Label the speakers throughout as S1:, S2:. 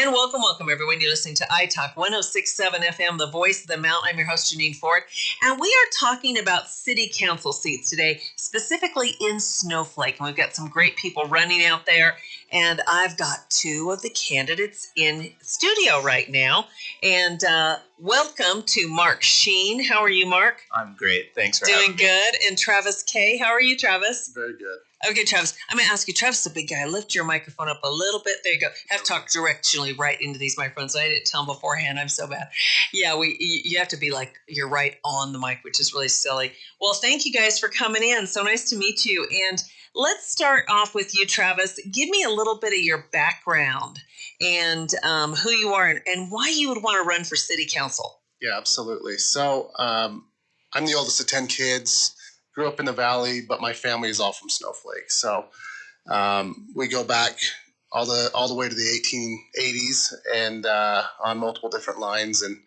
S1: And welcome, everyone. You're listening to iTalk 106.7 FM, the voice of the mountain. I'm your host, Janine Ford. And we are talking about city council seats today, specifically in Snowflake. And we've got some great people running out there. And I've got two of the candidates in studio right now. And welcome to Mark Sheen. How are you, Mark?
S2: I'm great. Thanks for having me.
S1: Doing good. And Travis Kay. How are you, Travis?
S3: Very good.
S1: Okay, Travis, I'm going to ask you. Travis is a big guy. Lift your microphone up a little bit. There you go. Have to talk directionally right into these microphones. I didn't tell him beforehand. I'm so bad. Yeah, you have to be like you're right on the mic, which is really silly. Well, thank you guys for coming in. So nice to meet you. And let's start off with you, Travis. Give me a little bit of your background and who you are and why you would want to run for city council.
S3: Yeah, absolutely. So I'm the oldest of 10 kids. Grew up in the Valley, but my family is all from Snowflake. So we go back all the way to the 1880s and on multiple different lines. And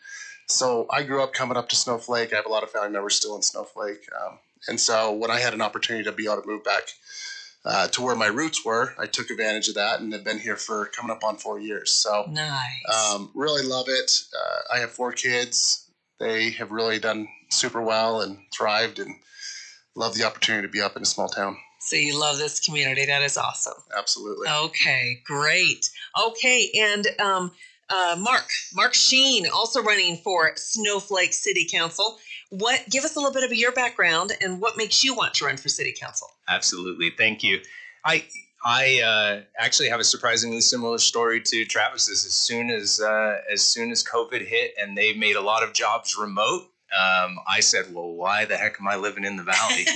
S3: so I grew up coming up to Snowflake. I have a lot of family members still in Snowflake. And so when I had an opportunity to be able to move back to where my roots were, I took advantage of that and have been here for coming up on 4 years. So
S1: nice.
S3: Really love it. I have 4 kids. They have really done super well and thrived, and love the opportunity to be up in a small town.
S1: So you love this community. That is awesome.
S3: Absolutely.
S1: Okay, great. Okay, and Mark Sheen, also running for Snowflake City Council. Give us a little bit of your background and what makes you want to run for City Council?
S2: Absolutely. Thank you. I actually have a surprisingly similar story to Travis's. As soon as COVID hit and they made a lot of jobs remote, I said, well, why the heck am I living in the Valley?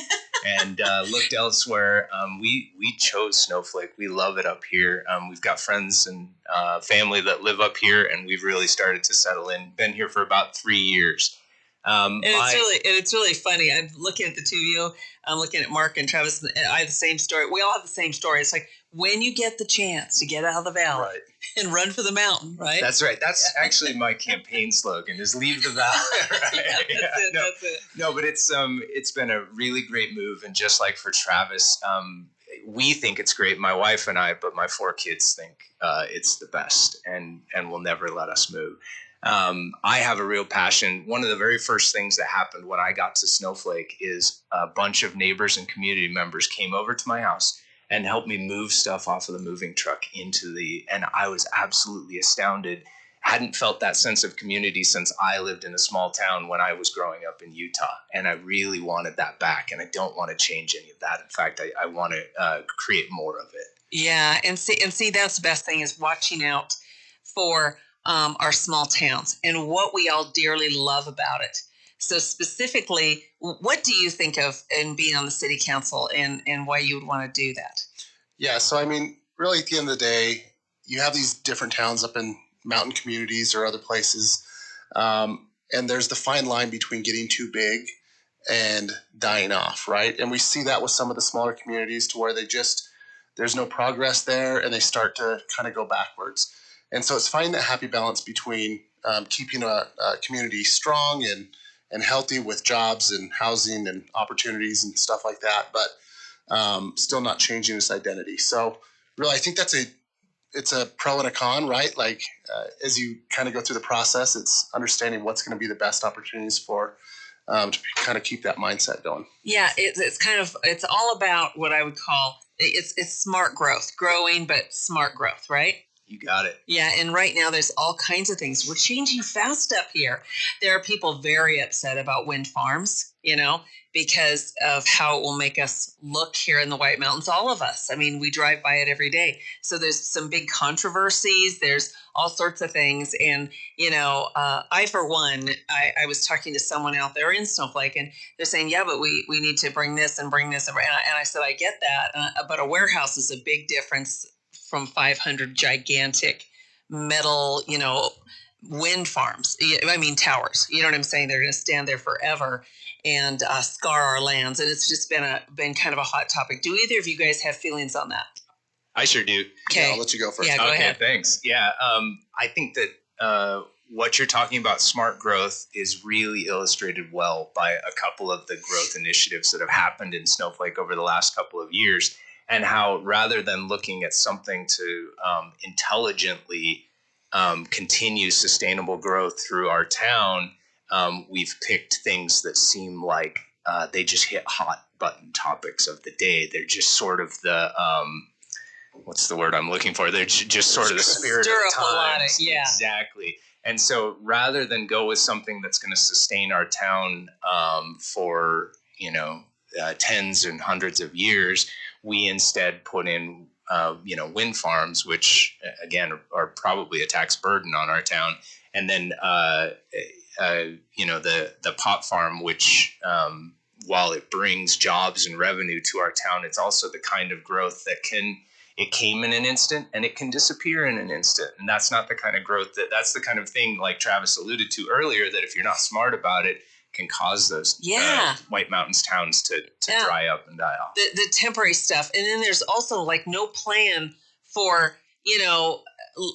S2: And looked elsewhere. We chose Snowflake. We love it up here. We've got friends and family that live up here, and we've really started to settle in. Been here for about 3 years.
S1: It's really funny. I'm looking at the two of you. I'm looking at Mark and Travis. And I have the same story. We all have the same story. It's like when you get the chance to get out of the valley and run for the mountain, right?
S2: That's right. That's actually my campaign slogan: is leave the valley. Right?
S1: That's it.
S2: No, but it's been a really great move, and just like for Travis, we think it's great, my wife and I, but my 4 kids think it's the best, and will never let us move. I have a real passion. One of the very first things that happened when I got to Snowflake is a bunch of neighbors and community members came over to my house and helped me move stuff off of the moving truck and I was absolutely astounded. Hadn't felt that sense of community since I lived in a small town when I was growing up in Utah. And I really wanted that back, and I don't want to change any of that. In fact, I want to create more of it.
S1: Yeah, and see, that's the best thing is watching out for our small towns and what we all dearly love about it. So specifically, what do you think of in being on the city council and why you would want to do that?
S3: Yeah, so I mean, really at the end of the day, you have these different towns up in mountain communities or other places, and there's the fine line between getting too big and dying off, right? And we see that with some of the smaller communities to where there's no progress there and they start to kind of go backwards. And so it's finding that happy balance between keeping a community strong and healthy with jobs and housing and opportunities and stuff like that, but still not changing its identity. So really, I think it's a pro and a con, right? Like as you kind of go through the process, it's understanding what's going to be the best opportunities for to kind of keep that mindset going.
S1: Yeah, it's all about what I would call it's smart growing, but smart growth, right?
S2: You got it.
S1: Yeah, and right now there's all kinds of things. We're changing fast up here. There are people very upset about wind farms, because of how it will make us look here in the White Mountains, all of us. I mean, we drive by it every day. So there's some big controversies. There's all sorts of things. And, I, for one, I was talking to someone out there in Snowflake, and they're saying, yeah, but we need to bring this and bring this. And I said, I get that. But a warehouse is a big difference from 500 gigantic metal, wind farms. I mean, towers. You know what I'm saying? They're going to stand there forever and scar our lands. And it's just been kind of a hot topic. Do either of you guys have feelings on that?
S2: I sure do.
S1: Okay.
S3: Yeah, I'll let you go first.
S1: Yeah, go ahead.
S2: Thanks. Yeah, I think that what you're talking about, smart growth, is really illustrated well by a couple of the growth initiatives that have happened in Snowflake over the last couple of years. And how rather than looking at something to intelligently continue sustainable growth through our town, we've picked things that seem like they just hit hot button topics of the day. They're just sort of the what's the word I'm looking for? They're just sort of the spirit
S1: Stir
S2: of the
S1: up a lot
S2: times.
S1: yeah.
S2: Exactly. And so rather than go with something that's going to sustain our town for, tens and hundreds of years, we instead put in, wind farms, which again are probably a tax burden on our town. And then, the pot farm, which, while it brings jobs and revenue to our town, it's also the kind of growth that it came in an instant and it can disappear in an instant. And that's not the kind of growth that's the kind of thing, like Travis alluded to earlier, that if you're not smart about it, can cause those White Mountains towns to dry up and die off.
S1: The temporary stuff. And then there's also like no plan for,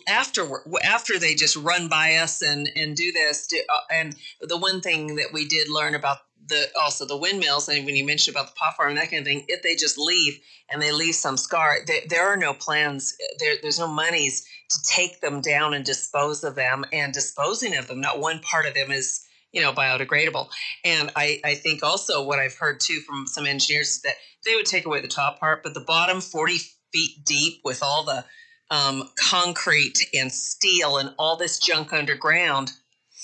S1: after they just run by us and do this. And the one thing that we did learn about the windmills, and when you mentioned about the pot farm and that kind of thing, if they just leave and they leave some scar, there are no plans. There's no monies to take them down and dispose of them, and disposing of them. Not one part of them is, biodegradable. And I think also what I've heard too from some engineers is that they would take away the top part, but the bottom 40 feet deep with all the concrete and steel and all this junk underground,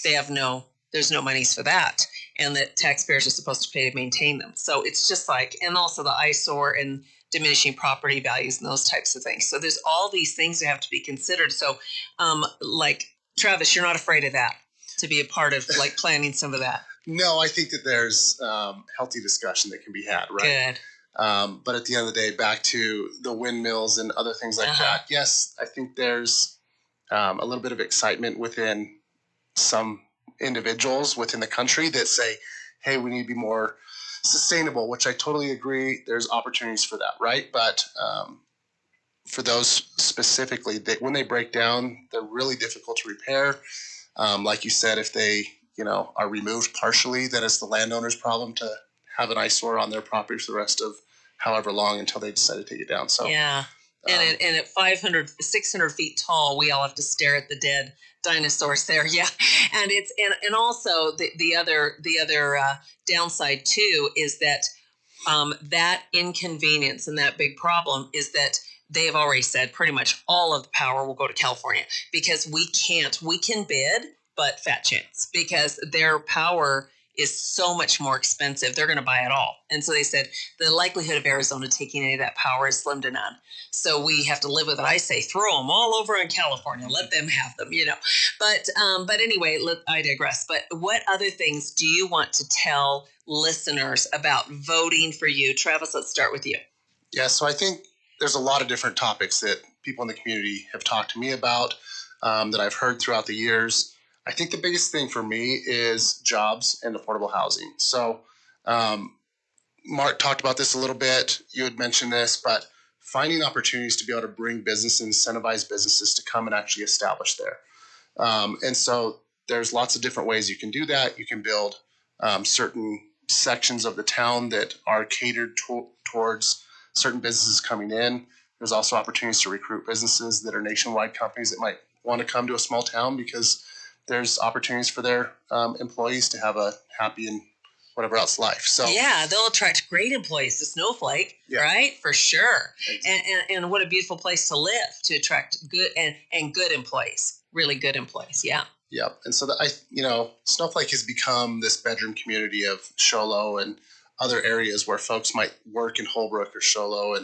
S1: there's no monies for that. And that taxpayers are supposed to pay to maintain them. So it's just and also the eyesore and diminishing property values and those types of things. So there's all these things that have to be considered. So Travis, you're not afraid of that, to be a part of planning some of that.
S3: No, I think that there's healthy discussion that can be had, right?
S1: Good.
S3: But at the end of the day, back to the windmills and other things like that. Yes, I think there's a little bit of excitement within some individuals within the country that say, hey, we need to be more sustainable, which I totally agree. There's opportunities for that, right? But for those specifically, when they break down, they're really difficult to repair. Like you said, if they are removed partially, then it's the landowner's problem to have an eyesore on their property for the rest of however long until they decide to take it down. So
S1: yeah. And at 500, 600 feet tall, we all have to stare at the dead dinosaurs there. Yeah. And it's, and also the other downside too, is that, that inconvenience and that big problem is that they have already said pretty much all of the power will go to California, because we can bid, but fat chance, because their power is so much more expensive. They're going to buy it all. And so they said the likelihood of Arizona taking any of that power is slim to none. So we have to live with it. I say throw them all over in California. Let them have them, But anyway, I digress. But what other things do you want to tell listeners about voting for you? Travis, let's start with you.
S3: Yeah, so I think there's a lot of different topics that people in the community have talked to me about, that I've heard throughout the years. I think the biggest thing for me is jobs and affordable housing. So Mark talked about this a little bit. You had mentioned this, but finding opportunities to be able to bring business and incentivize businesses to come and actually establish there. And so there's lots of different ways you can do that. You can build certain sections of the town that are catered towards certain businesses coming in. There's also opportunities to recruit businesses that are nationwide companies that might want to come to a small town, because there's opportunities for their employees to have a happy and whatever else life. So
S1: yeah, they'll attract great employees to Snowflake, right? For sure. Exactly. And what a beautiful place to live, to attract good and good employees, really good employees. Yeah.
S3: Yeah. And so Snowflake has become this bedroom community of Show Low and other areas where folks might work in Holbrook or Show Low,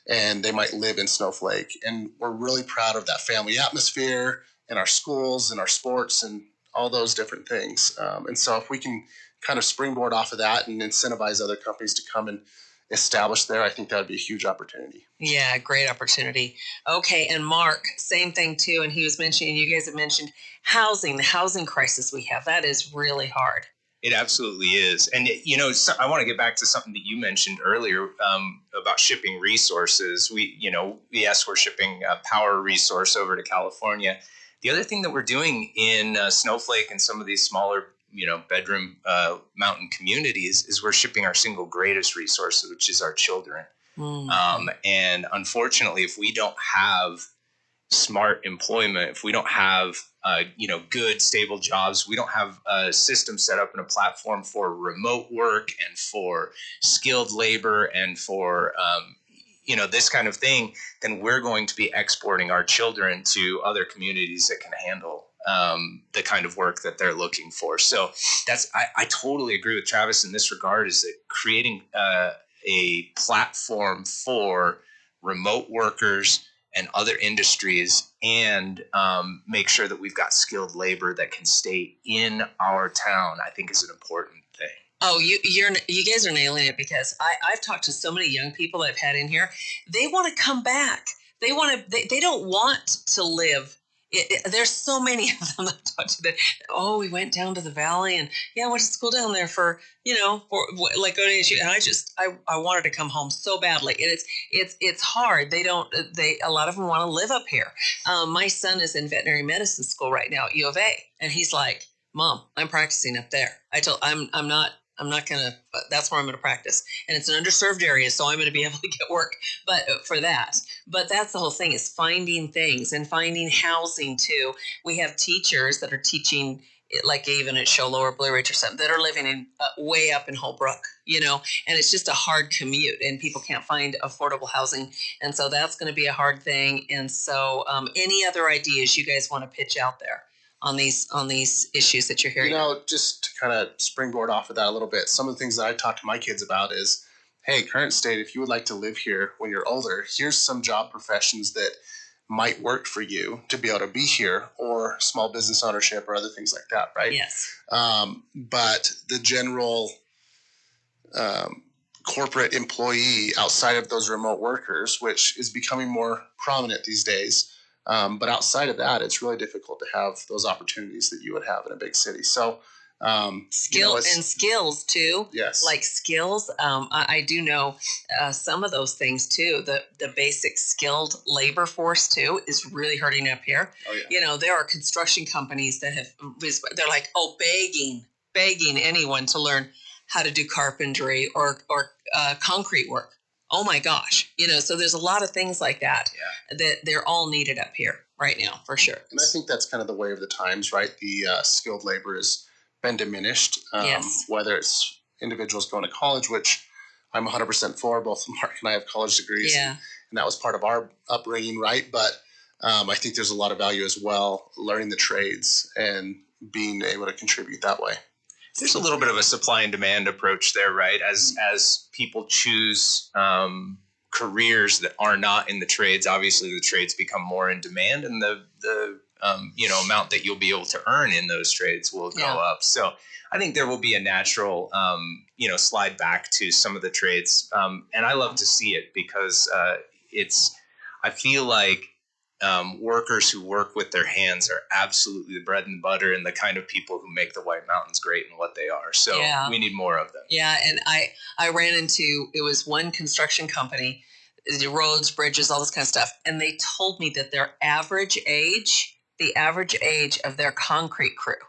S3: and they might live in Snowflake. And we're really proud of that family atmosphere in our schools and our sports and all those different things. And so if we can kind of springboard off of that and incentivize other companies to come and establish there, I think that would be a huge opportunity.
S1: Yeah, great opportunity. Okay, and Mark, same thing too. And he was mentioning, you guys have mentioned the housing crisis we have. That is really hard.
S2: It absolutely is. And, I want to get back to something that you mentioned earlier about shipping resources. We're shipping a power resource over to California. The other thing that we're doing in Snowflake and some of these smaller, bedroom mountain communities is we're shipping our single greatest resource, which is our children. And unfortunately, if we don't have smart employment, if we don't have good stable jobs, we don't have a system set up and a platform for remote work and for skilled labor and for this kind of thing, then we're going to be exporting our children to other communities that can handle the kind of work that they're looking for. So I totally agree with Travis in this regard, is that creating a platform for remote workers and other industries, and make sure that we've got skilled labor that can stay in our town, I think is an important thing.
S1: Oh, you guys are nailing it, because I've talked to so many young people that I've had in here. They want to come back. They don't want to live. There's so many of them that I've talked to that, oh, we went down to the valley and I went to school down there for like going to issue. And I wanted to come home so badly. And it's hard. A lot of them want to live up here. My son is in veterinary medicine school right now at U of A. And he's like, Mom, I'm practicing up there. I'm not going to, that's where I'm going to practice. And it's an underserved area, so I'm going to be able to get work for that. But that's the whole thing, is finding things and finding housing too. We have teachers that are teaching, like even at Show Lower Blue Ridge or something, that are living in way up in Holbrook, and it's just a hard commute and people can't find affordable housing. And so that's going to be a hard thing. And so any other ideas you guys want to pitch out there on these issues that you're hearing?
S3: Just to kind of springboard off of that a little bit, some of the things that I talk to my kids about is, hey, current state, if you would like to live here when you're older, here's some job professions that might work for you to be able to be here, or small business ownership or other things like that, right?
S1: Yes.
S3: But the general corporate employee outside of those remote workers, which is becoming more prominent these days, but outside of that, it's really difficult to have those opportunities that you would have in a big city. So
S1: skills too.
S3: Yes.
S1: Like skills. I do know some of those things too. The basic skilled labor force too is really hurting up here.
S3: Oh, yeah.
S1: There are construction companies that they're like, begging anyone to learn how to do carpentry or concrete work. Oh my gosh. So there's a lot of things like that, that they're all needed up here right now, for sure.
S3: And I think that's kind of the way of the times, right? The skilled labor has been diminished.
S1: Yes.
S3: Whether it's individuals going to college, which I'm 100% for. Both Mark and I have college degrees.
S1: Yeah.
S3: And that was part of our upbringing, right? But I think there's a lot of value as well, learning the trades and being able to contribute that way.
S2: There's a little bit of a supply and demand approach there, right? As people choose careers that are not in the trades, obviously the trades become more in demand, and the amount that you'll be able to earn in those trades will go up. So I think there will be a natural slide back to some of the trades, and I love to see it, because I feel like workers who work with their hands are absolutely the bread and butter and the kind of people who make the White Mountains great and what they are. So we need more of them.
S1: Yeah, and I ran into, it was one construction company, the roads, bridges, all this kind of stuff, and they told me that the average age of their concrete crew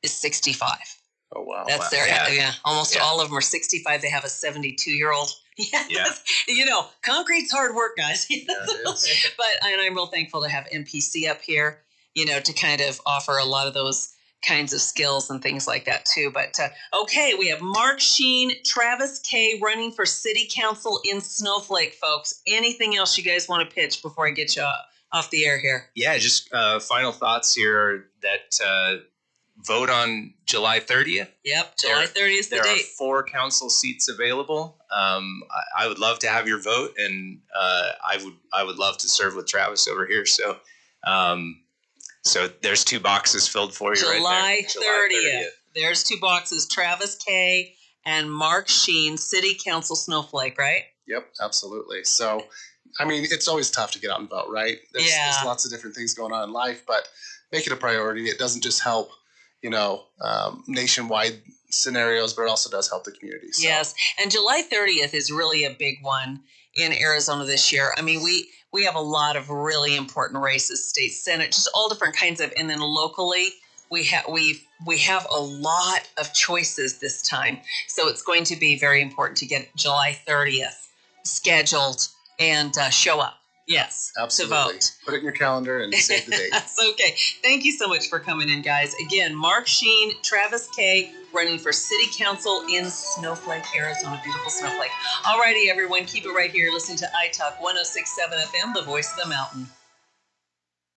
S1: is 65.
S3: Oh, wow.
S1: That's almost all of them are 65. They have a 72-year-old. Concrete's hard work, guys. And I'm real thankful to have MPC up here, to kind of offer a lot of those kinds of skills and things like that too. But we have Mark Sheen, Travis K running for city council in Snowflake, folks. Anything else you guys want to pitch before I get you off the air here?
S2: Yeah, just final thoughts here that vote on July 30th.
S1: Yep, July 30th is the date.
S2: There are 4 council seats available. I would love to have your vote, and I would love to serve with Travis over here. So there's 2 boxes filled for you
S1: July
S2: right there.
S1: 30th. There's 2 boxes. Travis K. and Mark Sheen, City Council Snowflake, right?
S3: Yep, absolutely. So, it's always tough to get out and vote, right? There's lots of different things going on in life, but make it a priority. It doesn't just help nationwide scenarios, but it also does help the community. So.
S1: Yes, and July 30th is really a big one in Arizona this year. We have a lot of really important races, state senate, just all different kinds of, and then locally we have a lot of choices this time. So it's going to be very important to get July 30th scheduled and show up. Yes.
S3: Absolutely.
S1: To vote.
S3: Put it in your calendar and save the date.
S1: That's okay. Thank you so much for coming in, guys. Again, Mark Sheen, Travis Kay, running for City Council in Snowflake, Arizona. Beautiful Snowflake. All righty, everyone. Keep it right here. Listen to iTalk 106.7 FM, the voice of the mountain.